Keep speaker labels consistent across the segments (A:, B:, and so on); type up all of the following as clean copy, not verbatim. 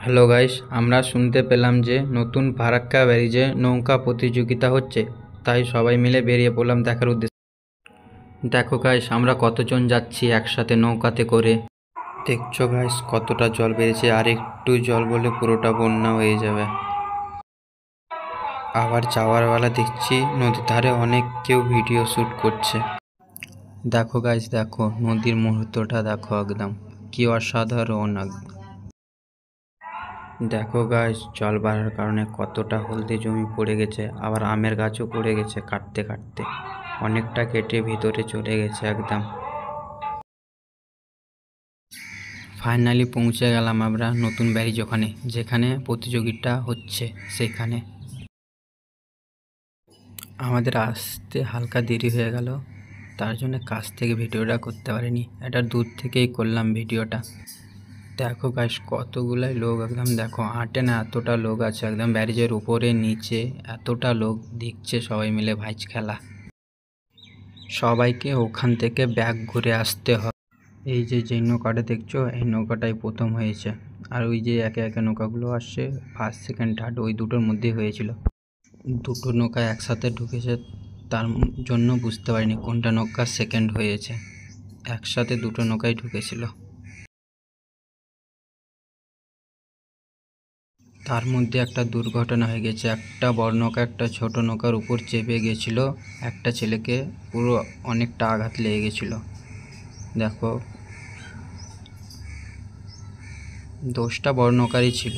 A: Hello guys, আমরা শুনতে পেলাম যে নতুন ফারাক্কা ব্যারিজে নৌকা প্রতিযোগিতা হচ্ছে, তাই সবাই মিলে বেরিয়ে পড়লাম দেখার উদ্দেশ্যে। দেখো গাইস, আমরা কতজন যাচ্ছি একসাথে নৌকাতে করে। দেখছো গাইস কতটা জল বেড়েছে, আর একটু জল বলে পুরোটা বন্যা হয়ে যাবে। আবার যাওয়ার বেলা দেখছি নদীর ধারে অনেক কেউ ভিডিও শ্যুট করছে। দেখো গাইস, দেখো নদীর মুহূর্তটা দেখো, একদম কি অসাধারণ। দেখো গাইস, জল বাড়ার কারণে কতটা হলদে জমি পড়ে গেছে, আবার আমের গাছও পড়ে গেছে। কাটতে কাটতে অনেকটা কেটে ভিতরে চলে গেছে একদম। ফাইনালি পৌঁছে গেলাম আমরা নতুন ব্যারিজ ওখানে, যেখানে প্রতিযোগিতা হচ্ছে সেখানে। আমাদের আসতে হালকা দেরি হয়ে গেল, তার জন্য কাছ থেকে ভিডিওটা করতে পারিনি, এটা দূর থেকেই করলাম ভিডিওটা। দেখো গাইস কতগুলাই লোক, একদম দেখো হাঁটে না এতটা লোক আছে, একদম ব্যারিজের উপরে নিচে এতটা লোক দেখছে সবাই মিলে ভাইজ খেলা। সবাইকে ওখান থেকে ব্যাক ঘুরে আসতে হয়। এই যে নৌকাটা দেখছো, এই নৌকাটাই প্রথম হয়েছে, আর ওই যে একে একে নৌকাগুলো আসছে ফার্স্ট সেকেন্ড থার্ড ওই দুটোর মধ্যেই হয়েছিল। দুটো নৌকা একসাথে ঢুকেছে, তার জন্য বুঝতে পারিনি কোনটা নৌকা সেকেন্ড হয়েছে। একসাথে দুটো নৌকাই ঢুকেছিল। তার মধ্যে একটা দুর্ঘটনা হয়ে গেছে, একটা বড় নৌকা একটা ছোট নৌকার উপর চেপে গেছিল, একটা ছেলেকে পুরো অনেকটা আঘাত লেগে গেছিল। দেখো দোষটা বড় নৌকারই ছিল।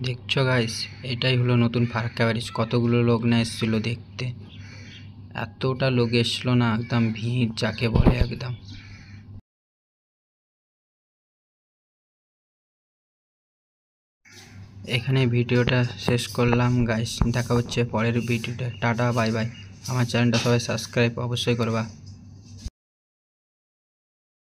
A: দেখছো গাইস, এটাই হলো নতুন ফারাক্কা ব্যারিজ। কতগুলো লোক না এসেছিলো দেখতে, এতটা লোক এসছিল না, একদম ভিড় যাকে বলে একদম। এখানে ভিডিওটা শেষ করলাম গাইস, দেখা হচ্ছে পরের ভিডিওতে। Tata bye bye. আমার চ্যানেলটা সবাই সাবস্ক্রাইব অবশ্যই করবা।